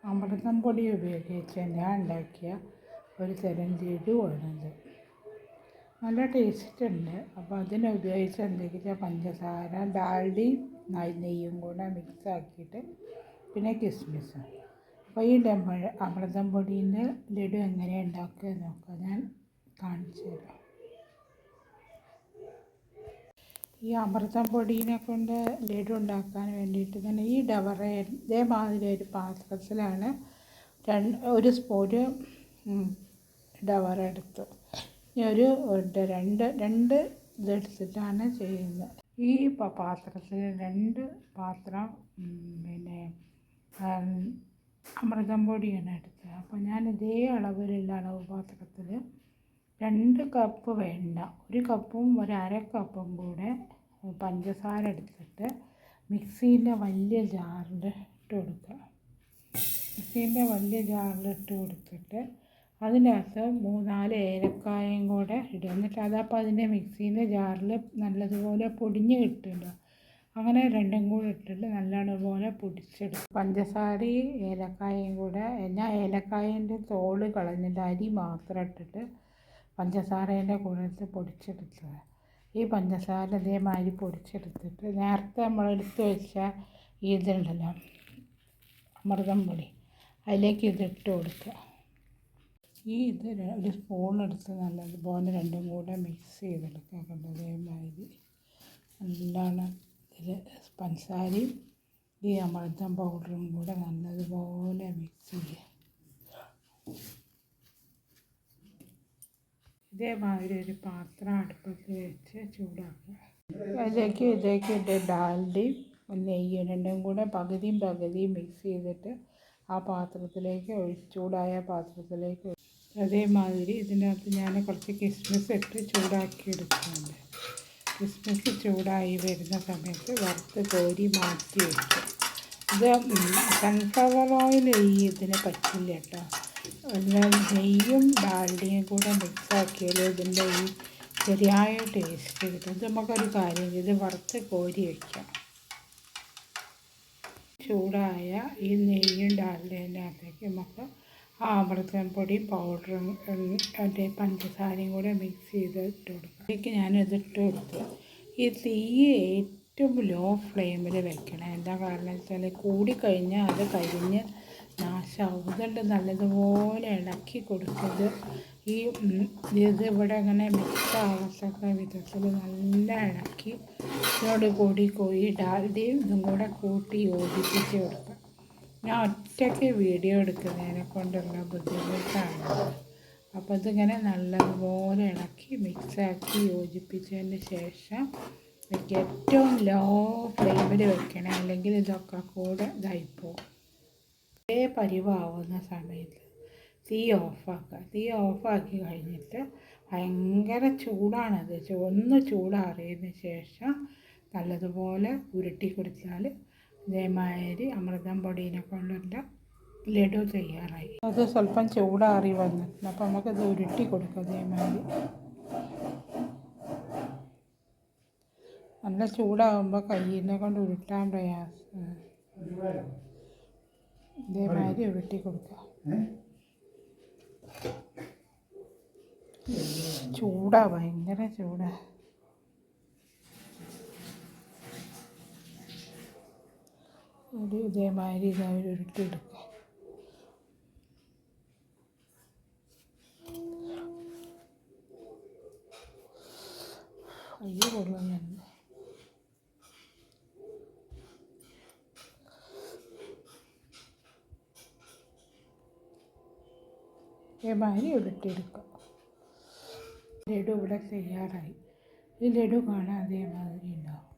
അമൃതം പൊടി ഉപയോഗിച്ച് ഞാൻ ഉണ്ടാക്കിയ ഒരു തരം ലഡുവാണിത്. നല്ല ടേസ്റ്റ് ഉണ്ട്. അപ്പോൾ അതിന് ഉപയോഗിച്ച എന്തെങ്കിലും പഞ്ചസാര, ഡാൽഡയും നെയ്യും കൂടെ മിക്സ് ആക്കിയിട്ട് പിന്നെ കിസ്മിസും. അപ്പോൾ ഈ അമൃതം പൊടിൻ്റെ ലഡു എങ്ങനെയാണ് ഉണ്ടാക്കുക നോക്കാം, ഞാൻ കാണിച്ചു തരാം. ഈ അമൃതം പൊടീനെ കൊണ്ട് ലഡു ഉണ്ടാക്കാൻ വേണ്ടിയിട്ട് തന്നെ ഈ ഇതേമാതിരി ഒരു പാത്രത്തിലാണ് ഒരു സ്പൂന് ഡവറ എടുത്തു. രണ്ട് ഇതെടുത്തിട്ടാണ് ചെയ്യുന്നത്. ഈ പാത്രത്തിൽ 2 പാത്രം അമൃതം പൊടിയാണ് എടുത്തത്. അപ്പോൾ ഞാൻ ഇതേ അളവിലുള്ള പാത്രത്തിൽ 2 കപ്പ് വേണ്ട, 1 കപ്പും 1/2 കപ്പും കൂടെ പഞ്ചസാര എടുത്തിട്ട് മിക്സീൻ്റെ വലിയ ജാറിൽ ഇട്ട് കൊടുക്കുക. കൊടുത്തിട്ട് അതിനകത്ത് 3-4 ഏലക്കായും കൂടെ ഇടുക. എന്നിട്ട് അതപ്പോൾ അതിൻ്റെ മിക്സീൻ്റെ ജാറിൽ നല്ലതുപോലെ പൊടിഞ്ഞ് കിട്ടുമല്ലോ, അങ്ങനെ 2ഉം കൂടെ ഇട്ടിട്ട് നല്ലതുപോലെ പൊടിച്ചെടുക്കും. പഞ്ചസാരയും ഏലക്കായും കൂടെ, ഞാൻ ഏലക്കായൻ്റെ തോല് കളഞ്ഞിട്ട് അരി മാത്രം ഇട്ടിട്ട് പഞ്ചസാരേൻ്റെ കൂടെ പൊടിച്ചെടുത്തത്. ഈ പഞ്ചസാര ഇതേമാതിരി പൊടിച്ചെടുത്തിട്ട് നേരത്തെ നമ്മളെടുത്ത് വെച്ച ഇതുണ്ടല്ലോ അമൃതം പൊടി, അതിലേക്ക് ഇതിട്ട് കൊടുക്കുക. ഇത് ഒരു സ്പൂണെടുത്ത് നല്ലതുപോലെ 2ഉം കൂടെ മിക്സ് ചെയ്തെടുക്കുക. അതേമാതിരി നല്ലോണം പഞ്ചസാരയും ഈ അമൃതം പൗഡറും കൂടെ നല്ലതുപോലെ മിക്സ് ചെയ്യുക. ഇതേമാതിരി ഒരു പാത്രം അടുപ്പത്ത് വെച്ച് ചൂടാക്കുക. ഇതിലേക്ക് ഡാൽഡയും നെയ്യും 2ഉം കൂടെ പകുതിയും മിക്സ് ചെയ്തിട്ട് ആ പാത്രത്തിലേക്ക് ചൂടായ പാത്രത്തിലേക്ക് അതേമാതിരി ഇതിനകത്ത് ഞാൻ കുറച്ച് കിസ്മിസ് ഇട്ട് ചൂടാക്കി എടുക്കുന്നുണ്ട്. കിസ്മിസ് ചൂടായി വരുന്ന സമയത്ത് വറുത്ത് കോരി മാറ്റി വയ്ക്കും. ഇത് സൺഫ്ലവർ ഓയിൽ ഇതിന് പറ്റില്ല കേട്ടോ. നെയ്യും ഡാൽഡയും കൂടെ മിക്സാക്കിയാൽ ഇതിൻ്റെ ഈ ശരിയായ ടേസ്റ്റ് കിട്ടും. ഇത് നമുക്കൊരു കാര്യം, ഇത് വറുത്ത് കോരി വയ്ക്കാം. ചൂടായ ഈ നെയ്യും ഡാൽഡേൻ്റെ അകത്തേക്ക് നമുക്ക് ആ അമൃതം പൊടിയും പൗഡറും പഞ്ചസാരയും കൂടെ മിക്സ് ചെയ്ത് ഇട്ട് കൊടുക്കാം. അതിലേക്ക് ഞാനിത് ഇട്ട് കൊടുത്തു. ഈ തീ ഏറ്റവും ലോ ഫ്ലെയിമിൽ വെക്കണം. എന്താ കാരണം വെച്ചാൽ കൂടിക്കഴിഞ്ഞാൽ അത് കരിഞ്ഞ് നാശമാവും. ഇതുകൊണ്ട് നല്ലതുപോലെ ഇളക്കി കൊടുത്തത് ഇത് ഇവിടെ അങ്ങനെ മിക്സ് ആവത്തക്ക വിധത്തിൽ നല്ല ഇളക്കി ഇതിനോട് കൂടി കോഴി ഡാൽഡയും ഇതും കൂടെ കൂട്ടി യോജിപ്പിച്ച് കൊടുക്കുക. ഞാൻ ഒറ്റയ്ക്ക് വീഡിയോ എടുക്കുന്നതിനെ കൊണ്ടുള്ള ബുദ്ധിമുട്ടാണ്. അപ്പോൾ ഇതിങ്ങനെ നല്ലതുപോലെ ഇളക്കി മിക്സാക്കി യോജിപ്പിച്ചതിന് ശേഷം ഏറ്റവും ലോ ഫ്ലെയിമിൽ വെക്കണം, അല്ലെങ്കിൽ ഇതൊക്കെ കൂടെ ഇതായിപ്പോവും. ഇതേ പരിവാവുന്ന സമയത്ത് തീ ഓഫാക്കുക. തീ ഓഫാക്കി കഴിഞ്ഞിട്ട് ഭയങ്കര ചൂടാണത്. ഒന്ന് ചൂടാറിയതിന് ശേഷം നല്ലതുപോലെ ഉരുട്ടി കൊടുത്താൽ ഇതേമാതിരി അമൃതം പൊടീനെ കൊണ്ടുള്ള ലഡു തയ്യാറായി. അത് സ്വല്പം ചൂടാറി വന്നിട്ടുണ്ട്. അപ്പോൾ നമുക്കത് ഉരുട്ടി കൊടുക്കാം. ഇതേമാതിരി നല്ല ചൂടാകുമ്പോൾ കയ്യിനെ കൊണ്ട് ഉരുട്ടാൻ പ്രയാസം. ഇതേമാതിരി ഉരുട്ടി കൊടുക്കുക. ചൂടാ, ഭയങ്കര ചൂടാ. ഇതേമാതിരി ഉരുട്ടി എടുക്കുക. അയ്യോ കൊള്ളുന്നുണ്ട്. ഇതേമാതിരി ഉരുട്ടിയെടുക്കുക. ലഡു ഇവിടെ തയ്യാറായി. ഈ ലഡു കാണാൻ അതേമാതിരി ഉണ്ടാവും.